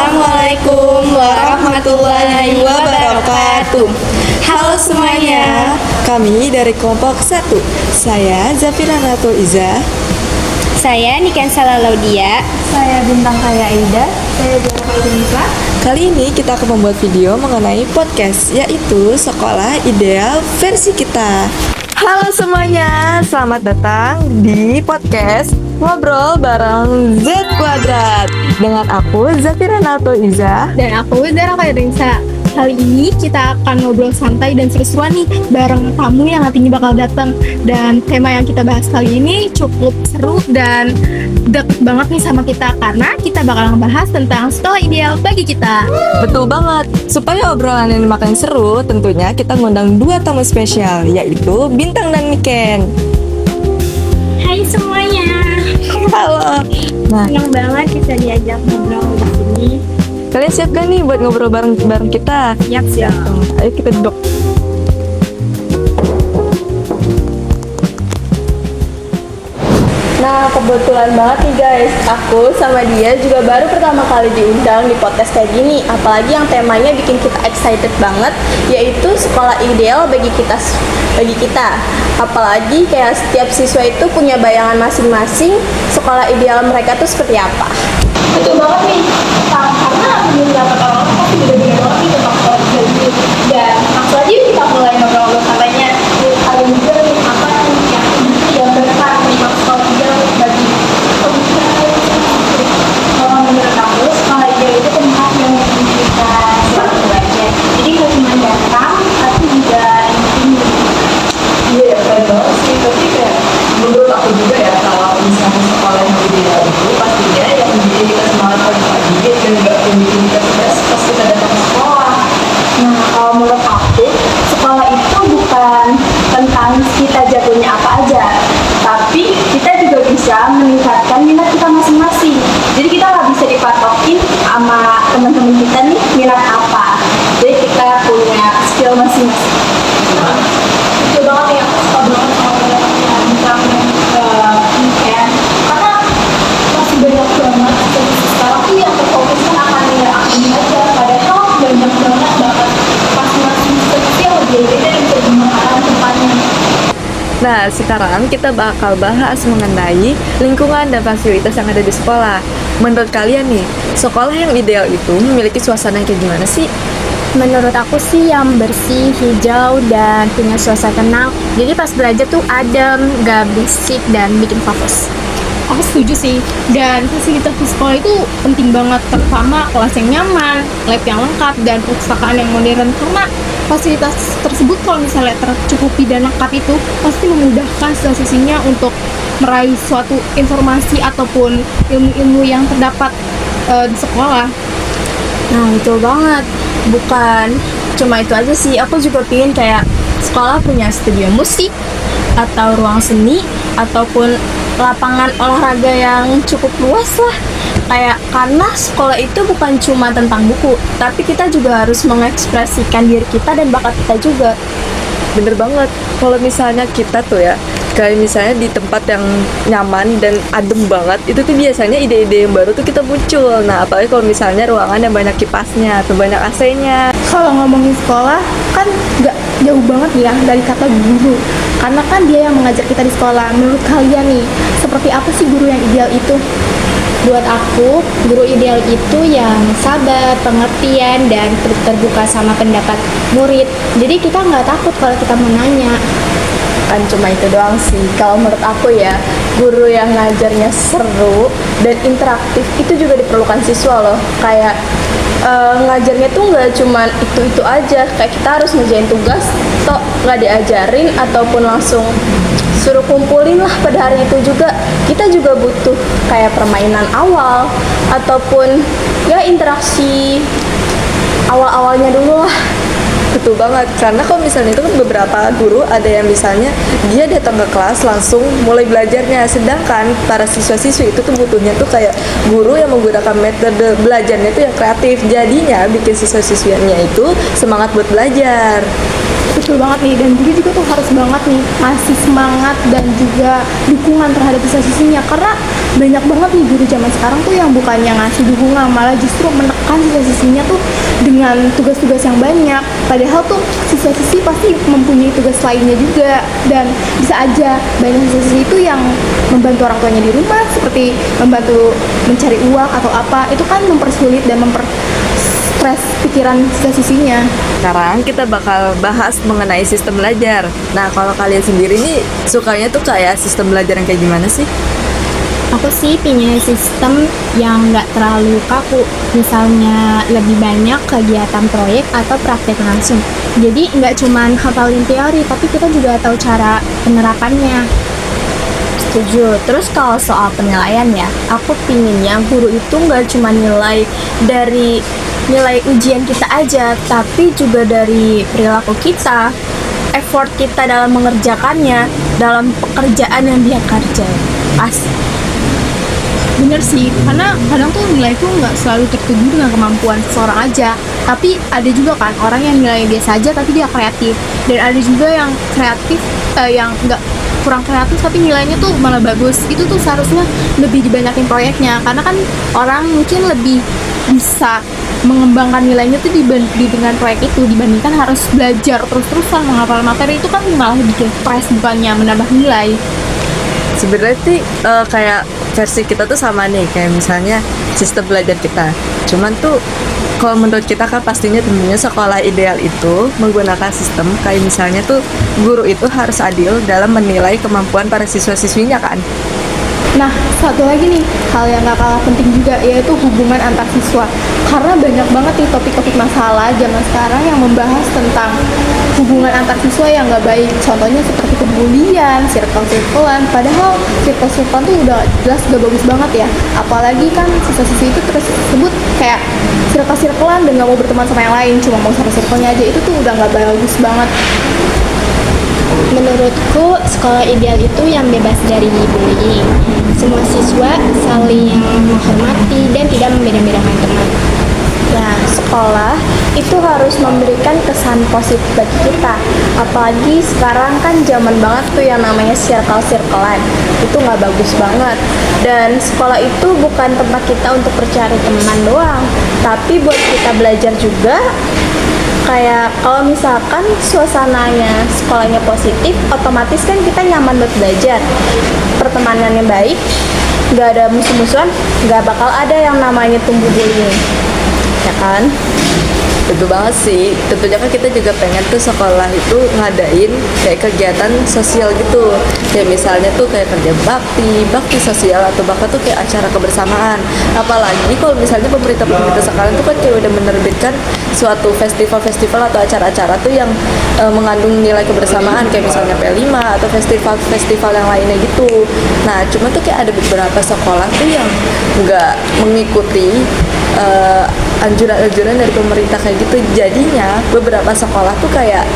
Assalamualaikum warahmatullahi wabarakatuh. Halo semuanya. Kami dari kelompok 1. Saya Zafira Nato Iza. Saya Niken Salalaudia. Saya Bintang Kaya Aida. Saya Jaka Indonesia. Kali ini kita akan membuat video mengenai podcast, yaitu Sekolah Ideal Versi Kita. Halo semuanya, selamat datang di podcast Ngobrol bareng Z Kuadrat. Dengan aku Zafira Nato Iza. Dan aku Zara Indonesia. Kali ini kita akan ngobrol santai dan seru-seruan nih bareng tamu yang nantinya bakal datang. Dan tema yang kita bahas kali ini cukup seru dan deket banget nih sama kita, karena kita bakal ngebahas tentang sekolah ideal bagi kita. Betul banget. Supaya obrolan ini makin seru, tentunya kita ngundang 2 tamu spesial, yaitu Bintang dan Niken. Hai semuanya. Halo. Nah, Senang banget bisa diajak ngobrol di sini. kalian siap gak nih buat ngobrol bareng kita? Siap. Ayo kita duduk. Nah, kebetulan banget nih guys, aku sama dia juga baru pertama kali diundang di podcast kayak gini. Apalagi yang temanya bikin kita excited banget, yaitu sekolah ideal bagi kita. Apalagi kayak setiap siswa itu punya bayangan masing-masing sekolah ideal mereka tuh seperti apa. Betul banget nih, karena pendapat orang-orang pasti beda-beda banget nih tentang sekolah ideal ini. Dan langsung aja kita mulai ngobrol-ngobrol santainya. Kalian juga nih, apa yang benar tentang sekolah ideal bagi kalau menurut aku, sekolah ideal itu tempat yang bikin kita selalu belajar. Jadi nggak cuma datang, tapi juga ini. Iya, keren banget sih. Tapi kayak menurut aku juga ya, kalau misalnya sekolah yang ideal itu pastinya yang bikin kita semangat pagi-pagi dan nggak bikin kita stres pas kita datang ke sekolah. Nah, kalau menurut aku, sekolah itu bukan tentang kita jagonya apa aja, tapi kita juga bisa meningkatkan minat kita masing-masing. Jadi kita nggak bisa dipatokin sama teman-teman kita nih minat apa. Jadi kita punya skill masing-masing. Betul banget ya, aku suka banget sama pendapatnya Bintang Niken, karena masih banyak banget sekarang tuh yang terfokuskan akan nilai akademik aja, padahal banyak banget bakat masing-masing skill yang beda dan bisa dimanfaatkan depannya. Nah, sekarang kita bakal bahas mengenai lingkungan dan fasilitas yang ada di sekolah. Menurut kalian nih, sekolah yang ideal itu memiliki suasana yang kayak gimana sih? Menurut aku sih yang bersih, hijau, dan punya suasana tenang. Jadi pas belajar tuh adem, gak berisik, dan bikin fokus. Aku setuju sih, dan fasilitas di sekolah itu penting banget, terutama kelas yang nyaman, lab yang lengkap, dan perpustakaan yang modern. Karena fasilitas tersebut kalau misalnya tercukupi dan lengkap itu pasti memudahkan siswa-siswinya untuk meraih suatu informasi ataupun ilmu-ilmu yang terdapat di sekolah. Nah, betul banget. Bukan cuma itu aja sih, aku juga pingin kayak sekolah punya studio musik atau ruang seni ataupun lapangan olahraga yang cukup luas lah. Kayak karena sekolah itu bukan cuma tentang buku, tapi kita juga harus mengekspresikan diri kita dan bakat kita juga. Bener banget. Kalau misalnya kita tuh ya, kayak misalnya di tempat yang nyaman dan adem banget, itu tuh biasanya ide-ide yang baru tuh kita muncul. Nah, apalagi kalau misalnya ruangan yang banyak kipasnya atau banyak AC-nya. Kalau ngomongin sekolah kan nggak jauh banget ya dari kata guru, karena kan dia yang mengajar kita di sekolah. Menurut kalian nih, seperti apa sih guru yang ideal itu? Buat aku, guru ideal itu yang sabar, pengertian, dan terbuka sama pendapat murid. Jadi kita nggak takut kalau kita mau nanya. Kan cuma itu doang sih. Kalau menurut aku ya, guru yang ngajarnya seru dan interaktif itu juga diperlukan siswa loh. Kayak ngajarnya tuh nggak cuma itu aja. Kayak kita harus ngerjain tugas, toh nggak diajarin ataupun langsung suruh kumpulin lah pada hari itu juga. Kita juga butuh kayak permainan awal ataupun ya interaksi awal-awalnya dulu lah. Betul banget, karena kalau misalnya itu kan beberapa guru ada yang misalnya dia datang ke kelas langsung mulai belajarnya, sedangkan para siswa-siswi itu tuh butuhnya tuh kayak guru yang menggunakan metode belajarnya itu yang kreatif, jadinya bikin siswa-siswinya itu semangat buat belajar. betul banget nih, dan guru juga tuh harus banget nih ngasih semangat dan juga dukungan terhadap siswa-siswinya, karena banyak banget nih guru zaman sekarang tuh yang bukannya ngasih dukungan, malah justru menekan siswa-siswinya tuh dengan tugas-tugas yang banyak, padahal tuh siswa-siswi pasti mempunyai tugas lainnya juga, dan bisa aja banyak siswa-siswi itu yang membantu orang tuanya di rumah seperti membantu mencari uang atau apa, itu kan mempersulit dan stres pikiran siswa-siswinya. Sekarang kita bakal bahas mengenai sistem belajar. Nah, kalau kalian sendiri nih sukanya tuh kayak sistem belajar yang kayak gimana sih? Aku sih punya sistem yang nggak terlalu kaku, misalnya lebih banyak kegiatan proyek atau praktek langsung. Jadi nggak cuman hafalin teori, tapi kita juga tahu cara penerapannya. Setuju. Terus kalau soal penilaian ya, aku pinginnya guru itu nggak cuma nilai dari nilai ujian kita aja, tapi juga dari perilaku kita, effort kita dalam mengerjakannya, dalam pekerjaan yang dia kerjain. Bener sih, karena kadang tuh nilai itu nggak selalu tertuju dengan kemampuan seseorang aja, tapi ada juga kan orang yang nilai biasa aja tapi dia kreatif, dan ada juga yang kreatif yang nggak kurang kreatif tapi nilainya tuh malah bagus. Itu tuh seharusnya lebih dibanyakin proyeknya, karena kan orang mungkin lebih bisa mengembangkan nilainya tuh dengan proyek itu dibandingkan harus belajar terus-terusan menghafal materi, itu kan malah bikin stres bukannya menambah nilai. Sebenarnya sih kayak versi kita tuh sama nih, kayak misalnya sistem belajar kita. Cuman tuh kalau menurut kita kan pastinya tentunya sekolah ideal itu menggunakan sistem kayak misalnya tuh guru itu harus adil dalam menilai kemampuan para siswa-siswinya kan. Nah, satu lagi nih, hal yang gak kalah penting juga, yaitu hubungan antar siswa. Karena banyak banget nih topik-topik masalah zaman sekarang yang membahas tentang hubungan antar siswa yang gak baik. Contohnya seperti pembulian, circle-circlean, padahal circle-circlean tuh udah jelas gak bagus banget ya. Apalagi kan siswa-siswi itu terus sebut kayak circle-circlean dan gak mau berteman sama yang lain, cuma mau sama circle-nya aja, itu tuh udah gak bagus banget. Menurutku, sekolah ideal itu yang bebas dari bullying. Semua siswa saling menghormati dan tidak membeda-bedakan teman. Nah, sekolah itu harus memberikan kesan positif bagi kita. Apalagi sekarang kan zaman banget tuh yang namanya circle-circlean. Itu nggak bagus banget. Dan sekolah itu bukan tempat kita untuk mencari teman doang, tapi buat kita belajar juga. Kayak kalau misalkan suasananya sekolahnya positif, otomatis kan kita nyaman buat belajar. Pertemanannya baik, nggak ada musuh-musuhan, nggak bakal ada yang namanya tumbuh bullying, ya kan? Betul banget sih, tentunya kan kita juga pengen tuh sekolah itu ngadain kayak kegiatan sosial gitu. Kayak misalnya tuh kayak kerja bakti sosial, atau bahkan tuh kayak acara kebersamaan. Apalagi kalau misalnya pemerintah sekarang tuh kan kayak udah menerbitkan suatu festival-festival atau acara-acara tuh yang mengandung nilai kebersamaan, kayak misalnya P5 atau festival-festival yang lainnya gitu. Nah, cuma tuh kayak ada beberapa sekolah tuh yang nggak mengikuti anjuran-anjuran dari pemerintah kayak gitu. Jadinya beberapa sekolah tuh kayak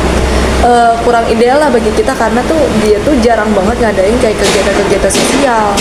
kurang ideal lah bagi kita, karena tuh dia tuh jarang banget ngadain kayak kegiatan-kegiatan sosial.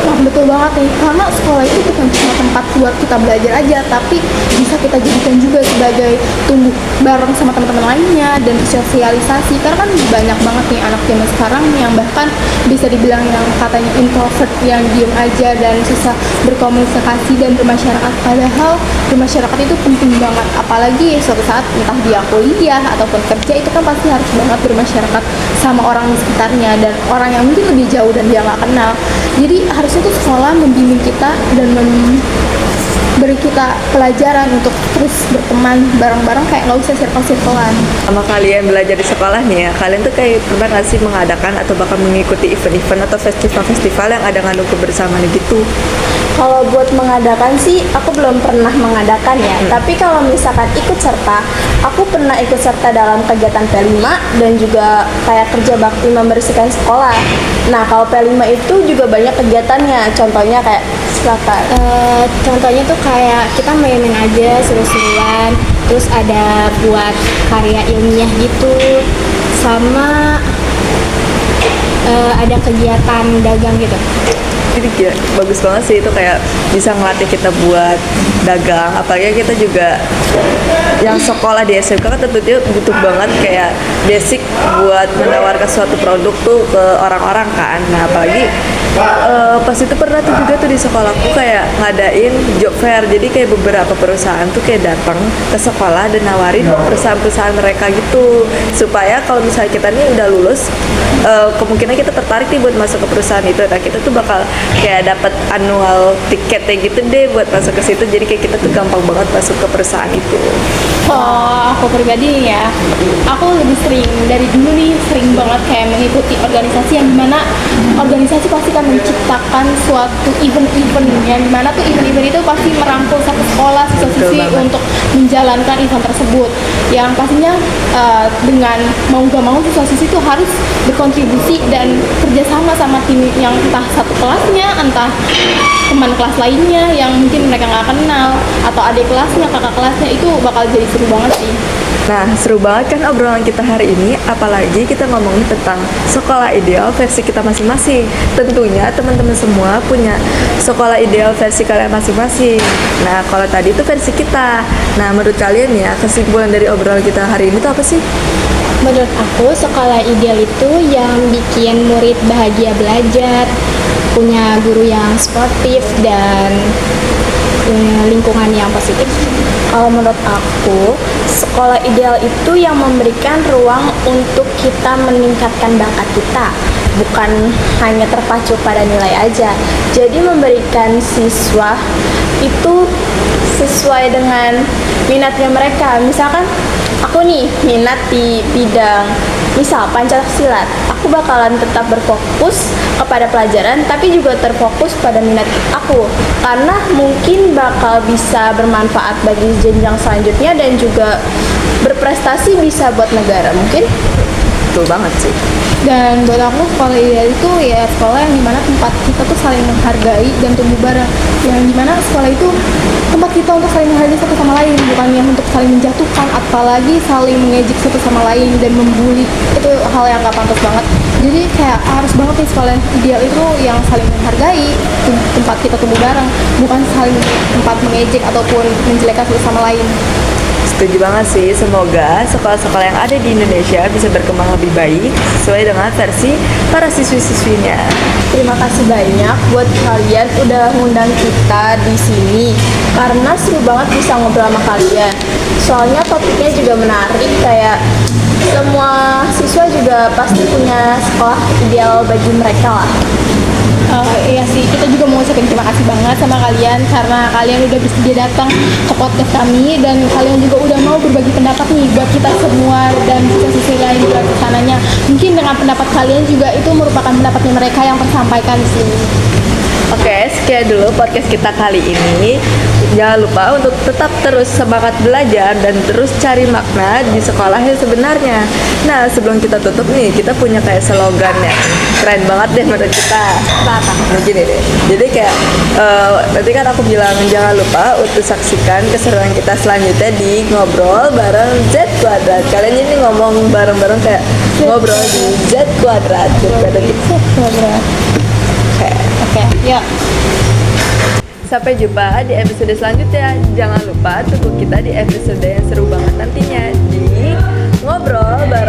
Nah, betul banget nih, karena sekolah itu bukan cuma tempat buat kita belajar aja, tapi bisa kita jadikan juga sebagai tumbuh bareng sama teman-teman lainnya dan sosialisasi. Karena kan banyak banget nih anak zaman sekarang yang bahkan bisa dibilang yang katanya introvert, yang diem aja dan susah berkomunikasi dan bermasyarakat. Padahal bermasyarakat itu penting banget, apalagi suatu saat entah dia kuliah ataupun kerja, itu kan pasti harus banget bermasyarakat sama orang di sekitarnya dan orang yang mungkin lebih jauh dan dia nggak kenal. Jadi harusnya tuh sekolah membimbing kita dan beri kita pelajaran untuk terus berteman bareng-bareng, kayak nggak usah circle-circlean. Sama kalian belajar di sekolah nih ya, kalian tuh kayak pernah nggak sih mengadakan atau bahkan mengikuti event-event atau festival-festival yang ada ngandung kebersamaan gitu? Kalau buat mengadakan sih, aku belum pernah mengadakan ya. Tapi kalau misalkan ikut serta, aku pernah ikut serta dalam kegiatan P5 dan juga kayak kerja bakti membersihkan sekolah. Nah, kalau P5 itu juga banyak kegiatannya. Contohnya kayak silakan. Contohnya tuh kayak kita main-main aja, seru-seruan. Terus ada buat karya ilmiah gitu. Sama ada kegiatan dagang gitu. Jadi bagus banget sih itu, kayak bisa ngelatih kita buat dagang. Apalagi kita juga yang sekolah di SMK kan tentunya butuh banget kayak basic buat menawarkan suatu produk tuh ke orang-orang kan. Nah apalagi pas itu pernah tuh juga tuh di sekolahku kayak ngadain job fair. Jadi kayak beberapa perusahaan tuh kayak datang ke sekolah dan nawarin perusahaan-perusahaan mereka gitu, supaya kalau misalnya kita nih udah lulus, kemungkinan kita tertarik nih buat masuk ke perusahaan itu. Nah kita tuh bakal kayak dapat annual tiketnya gitu deh buat masuk ke situ. Jadi kayak kita tuh gampang banget masuk ke perusahaan itu. Oh, aku pribadi nih ya, aku lebih sering dari dulu nih sering banget kayak mengikuti organisasi yang dimana organisasi pasti kan menciptakan suatu event-event yang dimana tuh event-event itu pasti merangkul satu sekolah, siswa-siswi untuk menjalankan event tersebut. Yang pastinya dengan mau gak mau siswa-siswi itu harus berkontribusi dan kerjasama sama tim yang entah satu kelasnya, entah teman kelas lainnya yang mungkin mereka nggak kenal, atau adik kelasnya, kakak kelasnya. Itu bakal jadi seru banget sih. Nah, seru banget kan obrolan kita hari ini, apalagi kita ngomongin tentang sekolah ideal versi kita masing-masing. Tentunya teman-teman semua punya sekolah ideal versi kalian masing-masing. Nah, kalau tadi itu versi kita. Nah, menurut kalian ya, kesimpulan dari obrolan kita hari ini tuh apa sih? Menurut aku, sekolah ideal itu yang bikin murid bahagia belajar, punya guru yang sportif, dan punya lingkungan yang positif. Kalau menurut aku, sekolah ideal itu yang memberikan ruang untuk kita meningkatkan bakat kita, bukan hanya terpacu pada nilai aja. Jadi memberikan siswa itu sesuai dengan minatnya mereka. Misalkan aku nih minat di bidang misal Pancasilat, aku bakalan tetap berfokus kepada pelajaran tapi juga terfokus pada minat aku, karena mungkin bakal bisa bermanfaat bagi jenjang selanjutnya dan juga berprestasi bisa buat negara mungkin. Betul banget sih. Dan buat aku sekolah ideal itu ya sekolah yang dimana tempat kita tuh saling menghargai dan tumbuh bareng. Yang dimana sekolah itu tempat kita untuk saling menghargai satu sama lain, bukan yang untuk saling menjatuhkan, apalagi saling mengejek satu sama lain dan membuli. Itu hal yang gak pantas banget. Jadi kayak harus banget nih sekolah ideal itu yang saling menghargai, tempat kita tumbuh bareng, bukan saling tempat mengejek ataupun menjelekkan satu sama lain. Setuju banget sih, semoga sekolah-sekolah yang ada di Indonesia bisa berkembang lebih baik sesuai dengan versi para siswi-siswinya. Terima kasih banyak buat kalian udah ngundang kita di sini, karena seru banget bisa ngobrol sama kalian. Soalnya topiknya juga menarik, kayak semua siswa juga pasti punya sekolah ideal bagi mereka lah. Iya sih, kita juga mau ucapin terima kasih banget sama kalian karena kalian udah bersedia datang ke podcast kami, dan kalian juga udah mau berbagi pendapat nih buat kita semua dan siswa-siswi lain di luar sananya. Mungkin dengan pendapat kalian juga itu merupakan pendapatnya mereka yang tersampaikan di sini. Oke, sekian dulu podcast kita kali ini. Jangan lupa untuk tetap terus semangat belajar dan terus cari makna di sekolah yang sebenarnya. Nah, sebelum kita tutup nih, kita punya kayak slogan yang keren banget deh menurut kita. Apa? Mungkin ini. Jadi kayak nanti kan aku bilang jangan lupa untuk saksikan keseruan kita selanjutnya di Ngobrol bareng Z Kuadrat. Kalian ini ngomong bareng-bareng kayak ngobrol di Z Kuadrat. Oke, yuk. Sampai jumpa di episode selanjutnya. Jangan lupa tunggu kita di episode yang seru banget nantinya di Ngobrol bareng